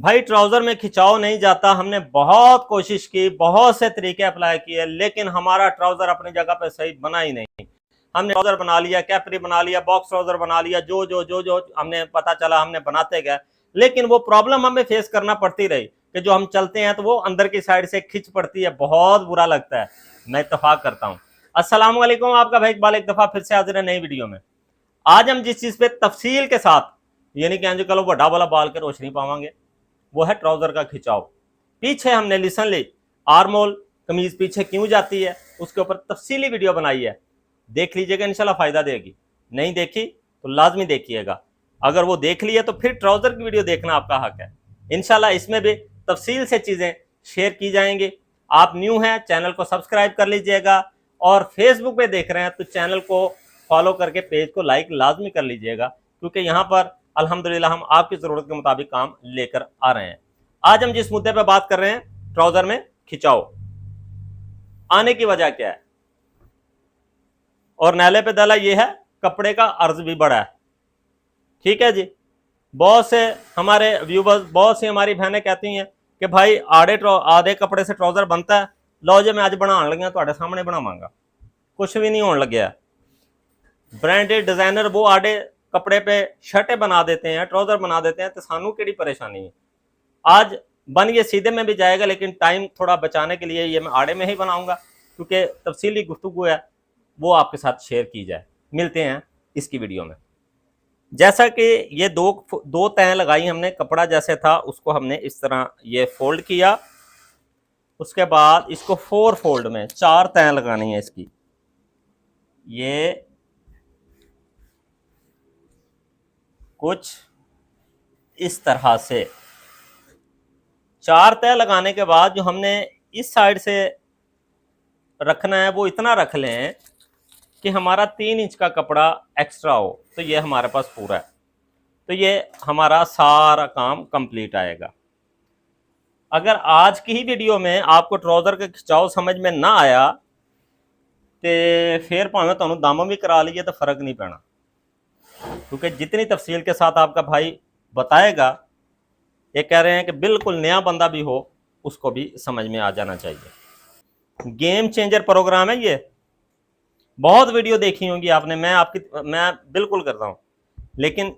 भाई ट्राउजर में खिंचाव नहीं जाता। हमने बहुत कोशिश की, बहुत से तरीके अप्लाई किए, लेकिन हमारा ट्राउजर अपनी जगह पे सही बना ही नहीं। हमने ट्राउजर बना लिया, कैपरी बना लिया, बॉक्स ट्राउजर बना लिया, जो जो जो जो हमने पता चला हमने बनाते गए, लेकिन वो प्रॉब्लम हमें फेस करना पड़ती रही कि जो हम चलते हैं तो वो अंदर की साइड से खिंच पड़ती है, बहुत बुरा लगता है। मैं इत्तेफाक करता हूँ। अस्सलाम वालेकुम, आपका भाई इकबाल एक दफा फिर से हाजिर है नई वीडियो में। आज हम जिस चीज पे तफसील के साथ, यानी कि कल बड़ा वाला बाल के रोशनी पावांगे, वो है ट्राउजर का खिंचाव। पीछे हमने लिसन ली, आर्मोल कमीज पीछे क्यों जाती है, उसके ऊपर तफसीली वीडियो बनाई है। देख लीजिएगा, इंशाल्लाह फायदा देगी। नहीं देखी तो लाजमी देखिएगा। अगर वो देख ली है तो फिर ट्राउजर की वीडियो देखना आपका हक है। इंशाल्लाह इसमें भी तफसील से चीजें शेयर की जाएंगी। आप न्यू हैं, चैनल को सब्सक्राइब कर लीजिएगा, और फेसबुक पे देख रहे हैं तो चैनल को फॉलो करके पेज को लाइक लाजमी कर लीजिएगा, क्योंकि यहाँ पर अल्हम्दुलिल्लाह हम आपकी जरूरत के मुताबिक काम लेकर आ रहे हैं। आज हम जिस मुद्दे पर बात कर रहे हैं, ट्राउजर में खिंचाव आने की वजह क्या है, और नाले पे दला ये है, कपड़े का अर्ज भी बड़ा है। ठीक है जी। बहुत से हमारे व्यूवर्स, बहुत सी हमारी बहनें कहती हैं कि भाई आधे कपड़े से ट्राउजर बनता है। लो जी, मैं आज बना लगे, थोड़े सामने बनावांगा, कुछ भी नहीं होने लगे। ब्रांडेड डिजाइनर वो आधे कपड़े पे शर्टें बना देते हैं, ट्राउजर बना देते हैं, तो सानू केड़ी परेशानी है। आज बन ये सीधे में भी जाएगा, लेकिन टाइम थोड़ा बचाने के लिए ये मैं आड़े में ही बनाऊंगा, क्योंकि तफसीली गुफ्तगू है वो आपके साथ शेयर की जाए। मिलते हैं इसकी वीडियो में। जैसा कि ये दो तय लगाई हमने, कपड़ा जैसे था उसको हमने इस तरह ये फोल्ड किया, उसके बाद इसको 4 फोल्ड में 4 तय लगानी है इसकी। ये कुछ इस तरह से 4 तय लगाने के बाद जो हमने इस साइड से रखना है वो इतना रख लें कि हमारा 3 इंच का कपड़ा एक्स्ट्रा हो, तो ये हमारे पास पूरा है। तो ये हमारा सारा काम कंप्लीट आएगा। अगर आज की ही वीडियो में आपको ट्राउजर का खिंचाव समझ में ना आया तो फिर भावें तुहानू दम भी करा लीजिए तो फर्क नहीं पैना, क्योंकि जितनी तफसील के साथ आपका भाई बताएगा, ये कह रहे हैं कि बिल्कुल नया बंदा भी हो उसको भी समझ में आ जाना चाहिए। गेम चेंजर प्रोग्राम है ये। बहुत वीडियो देखी होंगी आपने, मैं बिल्कुल करता हूँ, लेकिन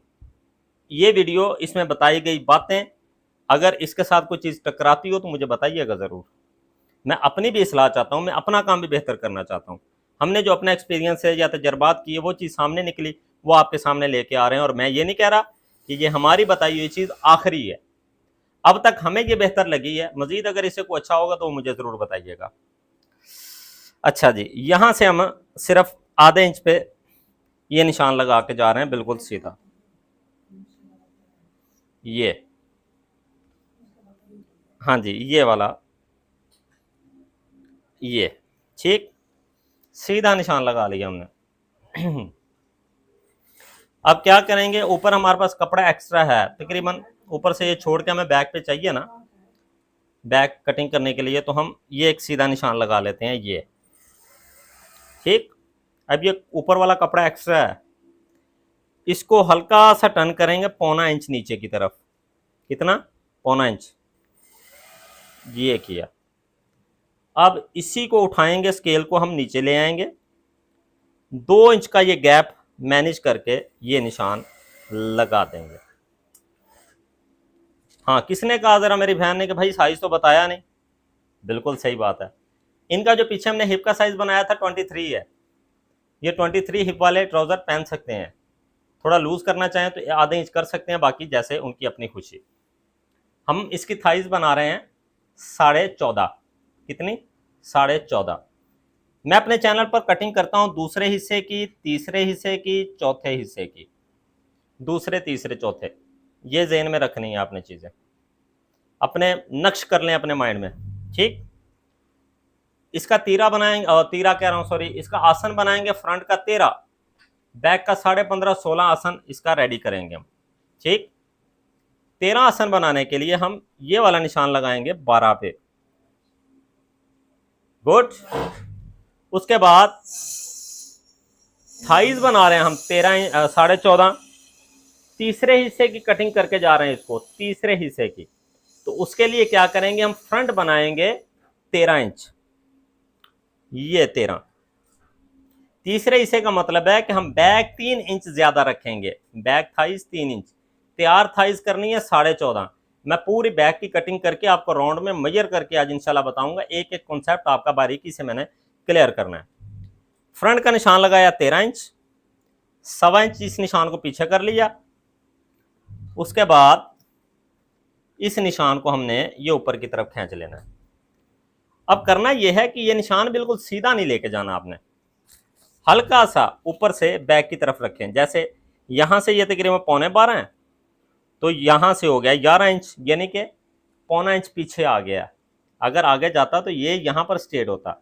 ये वीडियो, इसमें बताई गई बातें अगर इसके साथ कोई चीज़ टकराती हो तो मुझे बताइएगा ज़रूर। मैं अपनी भी इस्लाह चाहता हूँ, मैं अपना काम भी बेहतर करना चाहता हूँ। हमने जो अपना एक्सपीरियंस है या तजर्बात किए, वो चीज़ सामने निकली, वो आपके सामने लेके आ रहे हैं। और मैं ये नहीं कह रहा कि ये हमारी बताई हुई चीज़ आखिरी है। अब तक हमें ये बेहतर लगी है, मजीद अगर इससे कोई अच्छा होगा तो मुझे ज़रूर बताइएगा। अच्छा जी, यहाँ से हम सिर्फ आधे इंच पे ये निशान लगा के जा रहे हैं, बिल्कुल सीधा। ये, हाँ जी, ये वाला, ये ठीक सीधा निशान लगा लिया हमने। अब क्या करेंगे, ऊपर हमारे पास कपड़ा एक्स्ट्रा है तकरीबन, ऊपर से ये छोड़ के हमें बैक पे चाहिए ना, बैक कटिंग करने के लिए, तो हम ये एक सीधा निशान लगा लेते हैं, ये ठीक। अब ये ऊपर वाला कपड़ा एक्स्ट्रा है, इसको हल्का सा टर्न करेंगे 1.25 इंच नीचे की तरफ। कितना? 1.25 इंच। ये किया। अब इसी को उठाएंगे, स्केल को हम नीचे ले आएंगे, 2 इंच का ये गैप मैनेज करके ये निशान लगा देंगे। हाँ, किसने कहा जरा, मेरी बहन ने, कि भाई साइज तो बताया नहीं। बिल्कुल सही बात है। इनका जो पीछे हमने हिप का साइज बनाया था 23 है। ये 23 हिप वाले ट्राउजर पहन सकते हैं। थोड़ा लूज करना चाहें तो आधे इंच कर सकते हैं, बाकी जैसे उनकी अपनी खुशी। हम इसकी थाइज बना रहे हैं 14.5। कितनी? 14.5। मैं अपने चैनल पर कटिंग करता हूं दूसरे हिस्से की, तीसरे हिस्से की, चौथे हिस्से की। दूसरे, तीसरे, चौथे, ये ज़हन में रखनी है आपने चीज़ें, अपने नक्श कर लें अपने माइंड में, ठीक। इसका तीरा बनाएंगे, और तीरा कह रहा हूँ, सॉरी, इसका आसन बनाएंगे फ्रंट का 13, बैक का 15.5, 16 आसन इसका रेडी करेंगे हम, ठीक। 13 आसन बनाने के लिए हम ये वाला निशान लगाएंगे 12 पे। गुड। उसके बाद थाइज बना रहे हैं हम 14.5। तीसरे हिस्से की कटिंग करके जा रहे हैं इसको, तीसरे हिस्से की। तो उसके लिए क्या करेंगे, हम फ्रंट बनाएंगे 13 इंच, ये 13। तीसरे हिस्से का मतलब है कि हम बैक 3 इंच ज्यादा रखेंगे, बैक थाइज 3 इंच, तैयार थाइज करनी है 14.5। मैं पूरी बैक की कटिंग करके आपको राउंड में मेजर करके आज इंशाल्लाह बताऊंगा, एक एक कॉन्सेप्ट आपका बारीकी से मैंने क्लियर करना है। फ्रंट का निशान लगाया 13 इंच, 1.25 इंच इस निशान को पीछे कर लिया। उसके बाद इस निशान को हमने ये ऊपर की तरफ खींच लेना है। अब करना यह है कि ये निशान बिल्कुल सीधा नहीं लेके जाना आपने, हल्का सा ऊपर से बैक की तरफ रखें। जैसे यहां से ये तकरीबन 11.25 है, तो यहां से हो गया 11 इंच, यानी कि 0.25 इंच पीछे आ गया। अगर आगे जाता तो ये यहां पर स्ट्रेट होता।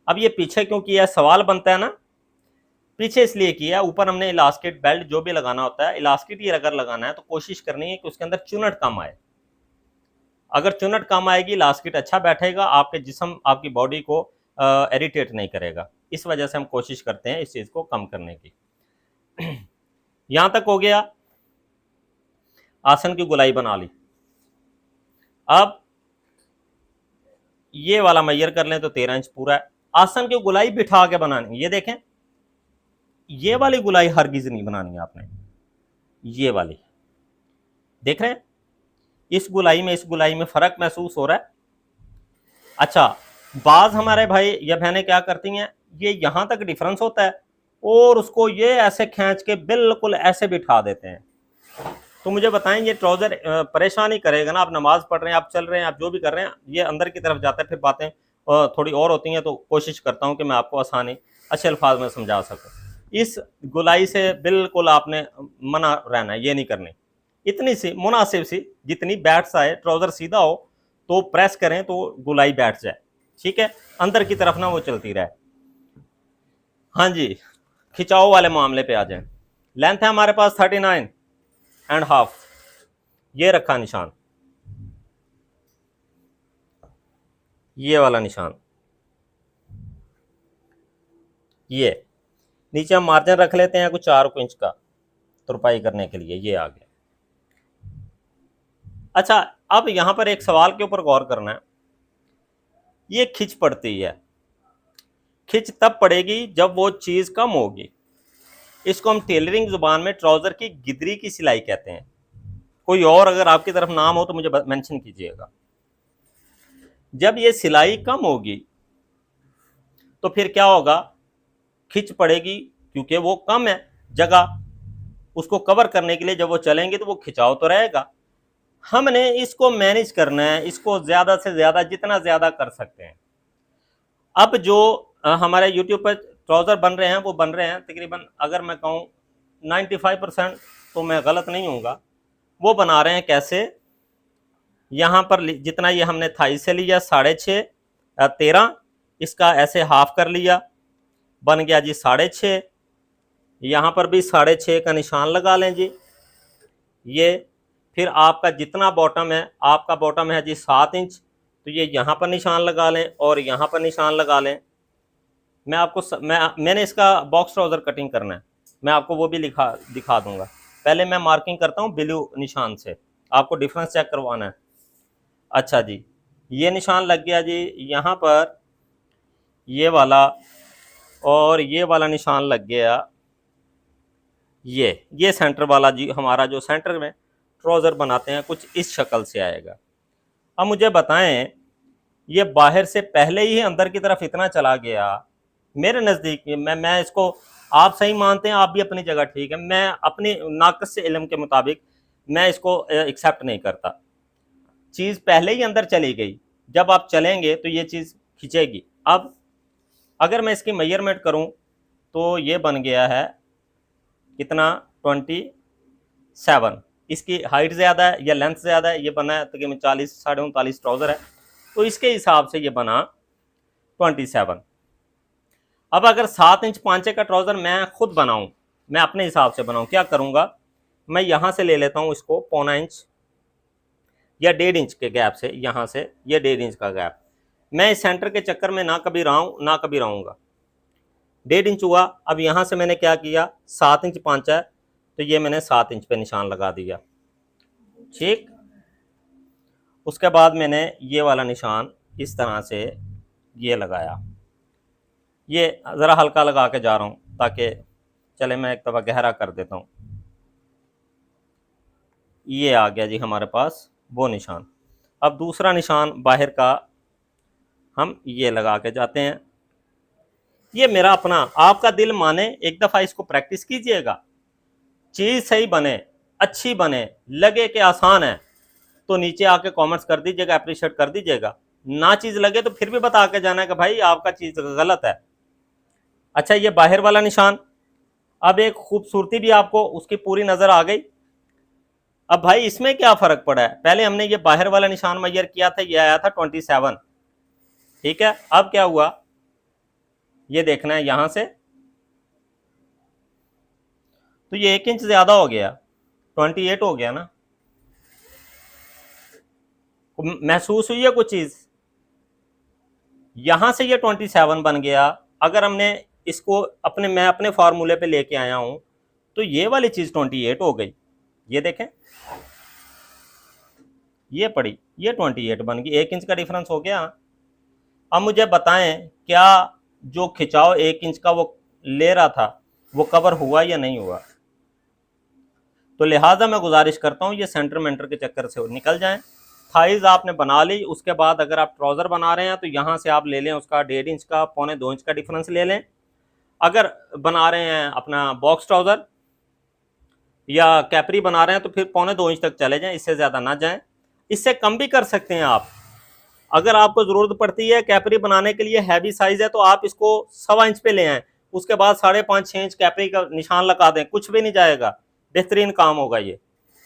अब ये पीछे क्यों किया, सवाल बनता है ना। पीछे इसलिए किया, ऊपर हमने इलास्टिक बेल्ट जो भी लगाना होता है, इलास्टिक अगर लगाना है तो कोशिश करनी है कि उसके अंदर चुनट कम आए। अगर चुनट कम आएगी, इलास्टिक अच्छा बैठेगा, आपके जिस्म आपकी बॉडी को इरिटेट नहीं करेगा। इस वजह से हम कोशिश करते हैं इस चीज को कम करने की। यहां तक हो गया, आसन की गोलाई बना ली। अब ये वाला मेजर कर लें तो 13 इंच पूरा है। आसन की गोलाई बिठा के बनानी, ये देखें, ये वाली गोलाई हरगिज नहीं बनानी है आपने, ये वाली देख रहे हैं, इस गोलाई में इस गोलाई में फर्क महसूस हो रहा है। अच्छा, बाज हमारे भाई या बहनें क्या करती हैं, ये यहां तक डिफरेंस होता है और उसको ये ऐसे खींच के बिल्कुल ऐसे बिठा देते हैं। तो मुझे बताएं, ये ट्राउजर परेशान ही करेगा ना। आप नमाज पढ़ रहे हैं, आप चल रहे हैं, आप जो भी कर रहे हैं, ये अंदर की तरफ जाता है, फिर बातें थोड़ी और होती हैं। तो कोशिश करता हूं कि मैं आपको आसानी अच्छे अल्फाज में समझा सकूं। इस गुलाई से बिल्कुल आपने मना रहना है, ये नहीं करनी। इतनी सी मुनासिब सी, जितनी बैठ जाए, ट्राउजर सीधा हो तो प्रेस करें तो गुलाई बैठ जाए, ठीक है, अंदर की तरफ ना वो चलती रहे। हाँ जी, खिंचाव वाले मामले पे आ जाए। लेंथ है हमारे पास 39.5, ये रखा निशान, ये वाला निशान, ये नीचे हम मार्जिन रख लेते हैं कुछ 4 इंच का तुरपाई करने के लिए, ये आ गया। अच्छा, अब यहां पर एक सवाल के ऊपर गौर करना है, ये खिंच पड़ती है, खिंच तब पड़ेगी जब वो चीज कम होगी। इसको हम टेलरिंग जुबान में ट्राउजर की गिदरी की सिलाई कहते हैं। कोई और अगर आपकी तरफ नाम हो तो मुझे मेंशन कीजिएगा। जब ये सिलाई कम होगी तो फिर क्या होगा, खिंच पड़ेगी, क्योंकि वो कम है जगह, उसको कवर करने के लिए जब वो चलेंगे तो वो खिंचाव तो रहेगा। हमने इसको मैनेज करना है, इसको ज्यादा से ज्यादा जितना ज्यादा कर सकते हैं। अब जो हमारे यूट्यूब पर ट्राउजर बन रहे हैं, वो बन रहे हैं तकरीबन, अगर मैं कहूँ 95%, तो मैं गलत नहीं हूँगा। वो बना रहे हैं कैसे, यहाँ पर जितना ये हमने थाई से लिया 6.5 13, इसका ऐसे हाफ कर लिया, बन गया जी 6.5। यहाँ पर भी 6.5 का निशान लगा लें जी। ये फिर आपका जितना बॉटम है, आपका बॉटम है जी 7 इंच, तो ये यहाँ पर निशान लगा लें और यहाँ पर निशान लगा लें। मैं आपको मैंने इसका बॉक्स ट्राउजर कटिंग करना है, मैं आपको वो भी दिखा दूंगा। पहले मैं मार्किंग करता हूँ ब्लू निशान से, आपको डिफरेंस चेक करवाना है। अच्छा जी, ये निशान लग गया जी यहाँ पर, ये वाला, और ये वाला निशान लग गया, ये सेंटर वाला जी। हमारा जो सेंटर में ट्राउजर बनाते हैं कुछ इस शक्ल से आएगा। अब मुझे बताएं, ये बाहर से पहले ही अंदर की तरफ इतना चला गया, मेरे नज़दीक मैं इसको, आप सही मानते हैं, आप भी अपनी जगह ठीक है, मैं अपनी नाक़िस से इल्म के मुताबिक मैं इसको एक्सेप्ट नहीं करता। चीज़ पहले ही अंदर चली गई, जब आप चलेंगे तो ये चीज़ खिंचेगी। अब अगर मैं इसकी मेजरमेंट करूं तो ये बन गया है कितना, 27। इसकी हाइट ज़्यादा है या लेंथ ज़्यादा है, ये बना है तकरीबन 40 39 ट्राउज़र है, तो इसके हिसाब से ये बना 27। अब अगर 7 इंच 5 का ट्राउज़र मैं खुद बनाऊं, मैं अपने हिसाब से बनाऊं, क्या करूंगा, मैं यहाँ से ले लेता हूँ इसको 0.25 इंच या 1.5 इंच के गैप से, यहाँ से ये 1.5 इंच का गैप, मैं इस सेंटर के चक्कर में ना कभी रहा हूँ ना कभी रहूँगा। 1.5 इंच हुआ। अब यहाँ से मैंने क्या किया, 7 इंच 5 है, तो ये मैंने 7 इंच पे निशान लगा दिया, ठीक। उसके बाद मैंने ये वाला निशान इस तरह से ये लगाया, ये ज़रा हल्का लगा के जा रहा हूँ ताकि चले मैं एक दफ़ा गहरा कर देता हूँ। ये आ गया जी हमारे पास वो निशान। अब दूसरा निशान बाहर का हम ये लगा के जाते हैं। ये मेरा अपना, आपका दिल माने एक दफ़ा इसको प्रैक्टिस कीजिएगा, चीज़ सही बने, अच्छी बने, लगे कि आसान है तो नीचे आके कमेंट्स कर दीजिएगा, अप्रिशिएट कर दीजिएगा। ना चीज़ लगे तो फिर भी बता के जाना कि भाई आपका चीज़ गलत है। अच्छा, ये बाहर वाला निशान, अब एक खूबसूरती भी आपको उसकी पूरी नज़र आ गई। अब भाई इसमें क्या फ़र्क पड़ा है, पहले हमने ये बाहर वाला निशान मैयर किया था, ये आया था 27, ठीक है। अब क्या हुआ, ये देखना है यहां से, तो ये 1 इंच ज़्यादा हो गया, 28 हो गया ना। महसूस हुई है कुछ चीज़, यहां से ये 27 बन गया। अगर हमने इसको अपने, मैं अपने फार्मूले पे लेके आया हूं, तो ये वाली चीज़ 28 हो गई। ये देखें, ये पड़ी, ये 28 बन गई, 1 इंच का डिफरेंस हो गया। अब मुझे बताएं, क्या जो खिंचाव 1 इंच का वो ले रहा था वो कवर हुआ या नहीं हुआ? तो लिहाजा मैं गुजारिश करता हूँ ये सेंटर मेंटर के चक्कर से निकल जाएं। थाइज आपने बना ली, उसके बाद अगर आप ट्राउज़र बना रहे हैं तो यहाँ से आप ले लें उसका 1.5 इंच का, 1.25 इंच का डिफरेंस ले लें। अगर बना रहे हैं अपना बॉक्स ट्राउज़र या कैपरी बना रहे हैं तो फिर 1.25 इंच तक चले जाएं, इससे ज़्यादा ना जाएं। इससे कम भी कर सकते हैं आप, अगर आपको ज़रूरत पड़ती है कैपरी बनाने के लिए, हैवी साइज़ है तो आप इसको 1.25 इंच पे ले आएँ, उसके बाद 5.5-6 इंच कैपरी का निशान लगा दें, कुछ भी नहीं जाएगा, बेहतरीन काम होगा ये,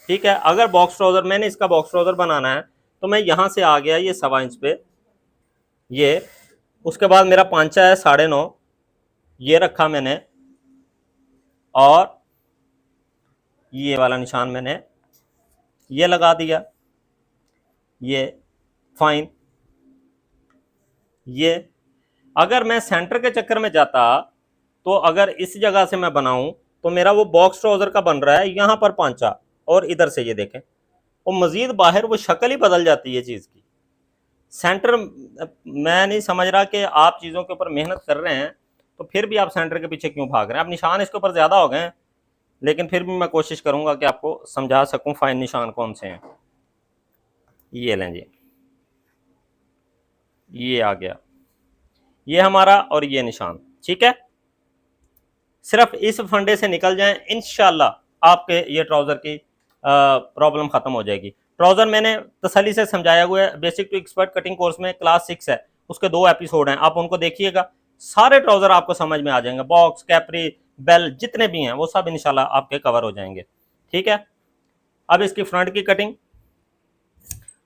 ठीक है। अगर बॉक्स ट्राउज़र, मैंने इसका बॉक्स ट्राउज़र बनाना है तो मैं यहाँ से आ गया ये 1.25 इंच पे, ये, उसके बाद मेरा पांचा है 9.5, ये रखा मैंने, और ये वाला निशान मैंने ये लगा दिया, ये फाइन। ये अगर मैं सेंटर के चक्कर में जाता तो अगर इस जगह से मैं बनाऊं तो मेरा वो बॉक्स ट्राउज़र का बन रहा है यहाँ पर पांचा, और इधर से ये देखें, और मज़ीद बाहर वो शक्ल ही बदल जाती है चीज़ की। सेंटर, मैं नहीं समझ रहा कि आप चीज़ों के ऊपर मेहनत कर रहे हैं तो फिर भी आप सेंटर के पीछे क्यों भाग रहे हैं। अब निशान इसके ऊपर ज़्यादा हो गए हैं, लेकिन फिर भी मैं कोशिश करूँगा कि आपको समझा सकूँ फाइन निशान कौन से हैं। ये लें जी, ये आ गया, ये हमारा, और ये निशान, ठीक है। सिर्फ इस फंडे से निकल जाएं, इंशाल्लाह आपके ये ट्राउज़र की प्रॉब्लम ख़त्म हो जाएगी। ट्राउज़र मैंने तसल्ली से समझाया हुआ है, basic to expert cutting course में क्लास 6 है, उसके 2 एपिसोड हैं, आप उनको देखिएगा, सारे ट्राउज़र आपको समझ में आ जाएंगे, बॉक्स, कैपरी, बेल, जितने भी हैं वो सब इंशाल्लाह आपके कवर हो जाएंगे, ठीक है। अब इसकी फ्रंट की कटिंग,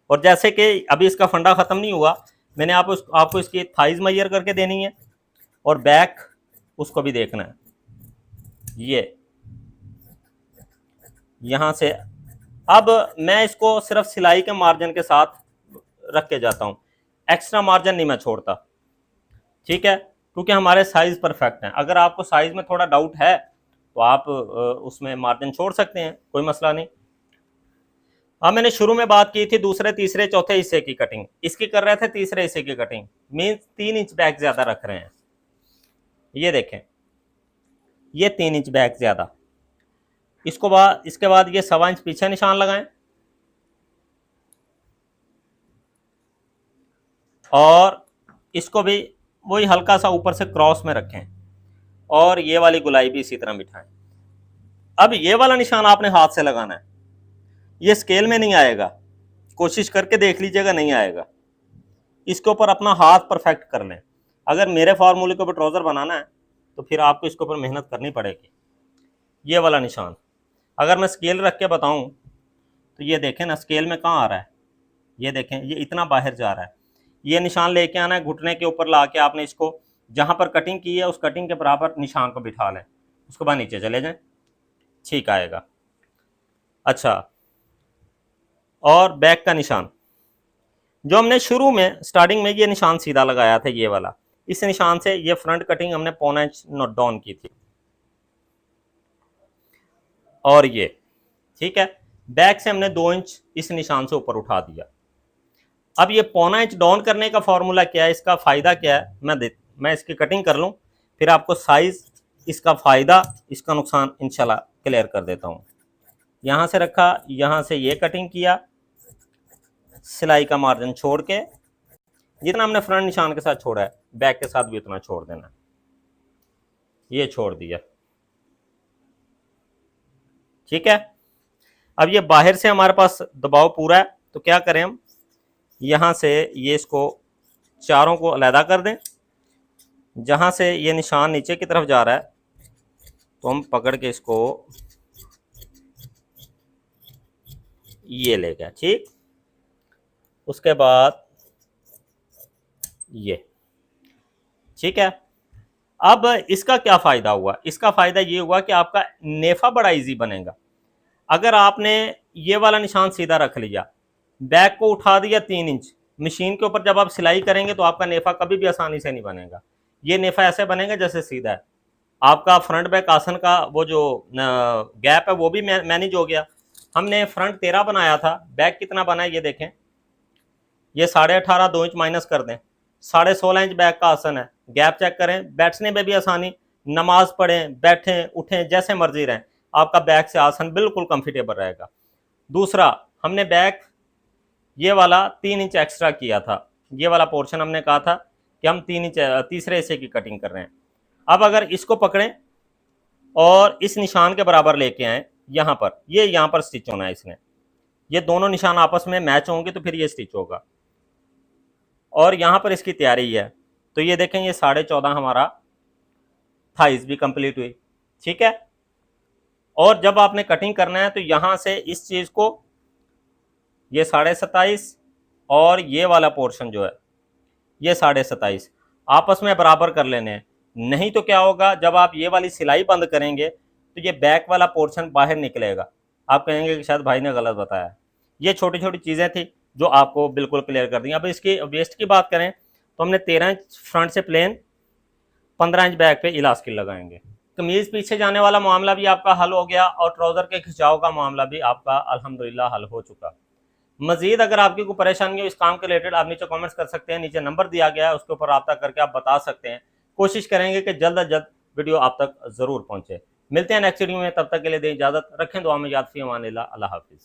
और जैसे कि अभी इसका फंडा ख़त्म नहीं हुआ, मैंने आपको इसकी थाइज मैयर करके देनी है, और बैक उसको भी देखना है। ये यहाँ से, अब मैं इसको सिर्फ सिलाई के मार्जिन के साथ रख के जाता हूँ, एक्स्ट्रा मार्जिन नहीं मैं छोड़ता, ठीक है, क्योंकि हमारे साइज़ परफेक्ट हैं। अगर आपको साइज़ में थोड़ा डाउट है तो आप उसमें मार्जिन छोड़ सकते हैं, कोई मसला नहीं। हाँ, मैंने शुरू में बात की थी दूसरे, तीसरे, चौथे हिस्से की कटिंग, इसकी कर रहे थे तीसरे हिस्से की कटिंग, मीन्स 3 इंच बैक ज़्यादा रख रहे हैं। ये देखें, ये 3 इंच बैक ज़्यादा, इसके बाद ये 1.25 इंच पीछे निशान लगाएं, और इसको भी वही हल्का सा ऊपर से क्रॉस में रखें, और ये वाली गुलाई भी इसी तरह बिठाएं। अब ये वाला निशान आपने हाथ से लगाना है, ये स्केल में नहीं आएगा, कोशिश करके देख लीजिएगा, नहीं आएगा। इसके ऊपर अपना हाथ परफेक्ट कर लें। अगर मेरे फार्मूले के ऊपर ट्राउज़र बनाना है तो फिर आपको इसके ऊपर मेहनत करनी पड़ेगी। ये वाला निशान अगर मैं स्केल रख के बताऊं तो ये देखें ना, स्केल में कहाँ आ रहा है, ये देखें, ये इतना बाहर जा रहा है। ये निशान लेके आना है, घुटने के ऊपर ला के आपने इसको जहाँ पर कटिंग की है उस कटिंग के बराबर निशान को बिठा लें, उसके बाद नीचे चले जाएं, ठीक आएगा। अच्छा, और बैक का निशान, जो हमने शुरू में स्टार्टिंग में ये निशान सीधा लगाया था, ये वाला, इस निशान से ये फ्रंट कटिंग हमने 1.25 इंच नोट डाउन की थी, और ये ठीक है, बैक से हमने 2 इंच इस निशान से ऊपर उठा दिया, अब ये पौना इंच डाउन करने का फॉर्मूला क्या है, इसका फायदा क्या है, मैं इसकी कटिंग कर लूं, फिर आपको साइज, इसका फायदा, इसका नुकसान इंशाल्लाह क्लियर कर देता हूं। यहां से रखा, यहां से ये कटिंग किया, सिलाई का मार्जिन छोड़ के जितना हमने फ्रंट निशान के साथ छोड़ा है बैक के साथ भी उतना छोड़ देना, ये छोड़ दिया, ठीक है। अब ये बाहर से हमारे पास दबाव पूरा है, तो क्या करें हम, यहां से ये इसको चारों को अलहदा कर दें, जहां से ये निशान नीचे की तरफ जा रहा है तो हम पकड़ के इसको ये ले गया, ठीक। उसके बाद ये, ठीक है। अब इसका क्या फायदा हुआ, इसका फायदा ये हुआ कि आपका नेफा बड़ा इजी बनेगा। अगर आपने ये वाला निशान सीधा रख लिया, बैक को उठा दिया 3 इंच, मशीन के ऊपर जब आप सिलाई करेंगे तो आपका नेफा कभी भी आसानी से नहीं बनेगा। ये नेफा ऐसे बनेगा जैसे सीधा है, आपका फ्रंट बैक आसन का वो जो गैप है वो भी मैनेज हो गया। हमने फ्रंट 13 बनाया था, बैक कितना बना है ये देखें, ये 18.5 2 इंच माइनस कर दें, 16.5 इंच बैक का आसन है। गैप चेक करें, बैठने में भी आसानी, नमाज पढ़ें, बैठें उठें जैसे मर्जी रहें, आपका बैक से आसन बिल्कुल कंफर्टेबल रहेगा। दूसरा, हमने बैक ये वाला 3 इंच एक्स्ट्रा किया था, ये वाला पोर्शन हमने कहा था कि हम 3 इंच तीसरे हिस्से की कटिंग कर रहे हैं। अब अगर इसको पकड़ें और इस निशान के बराबर लेके आए, यहाँ पर, ये यहाँ पर स्टिच होना है इसने, ये दोनों निशान आपस में मैच होंगे तो फिर ये स्टिच होगा। और यहाँ पर इसकी तैयारी है, तो ये देखें ये 14.5 हमारा थाइज भी कंप्लीट हुई, ठीक है। और जब आपने कटिंग करना है तो यहाँ से इस चीज़ को, ये 27.5 और ये वाला पोर्शन जो है ये 27.5 आपस में बराबर कर लेने हैं। नहीं तो क्या होगा, जब आप ये वाली सिलाई बंद करेंगे तो ये बैक वाला पोर्शन बाहर निकलेगा, आप कहेंगे कि शायद भाई ने गलत बताया। ये छोटी छोटी चीज़ें थी जो आपको बिल्कुल क्लियर कर दी। अब इसकी वेस्ट की बात करें तो हमने 13 इंच फ्रंट से प्लेन, 15 इंच बैक पे इलास्टिक लगाएंगे। कमीज पीछे जाने वाला मामला भी आपका हल हो गया और ट्राउजर के खिंचाव का मामला भी आपका अल्हम्दुलिल्लाह हल हो चुका। मजीद अगर आपकी कोई परेशानी हो इस काम के रिलेटेड, आप नीचे कमेंट्स कर सकते हैं, नीचे नंबर दिया गया है उसके ऊपर रब्ता करके आप बता सकते हैं। कोशिश करेंगे कि जल्द अज जल्द वीडियो आप तक जरूर पहुंचे। मिलते हैं नेक्स्ट वीडियो में, तब तक के लिए दें इजाजत, रखें दुआ में याद, फी अमानिल्लाह, अल्लाह हाफिज़।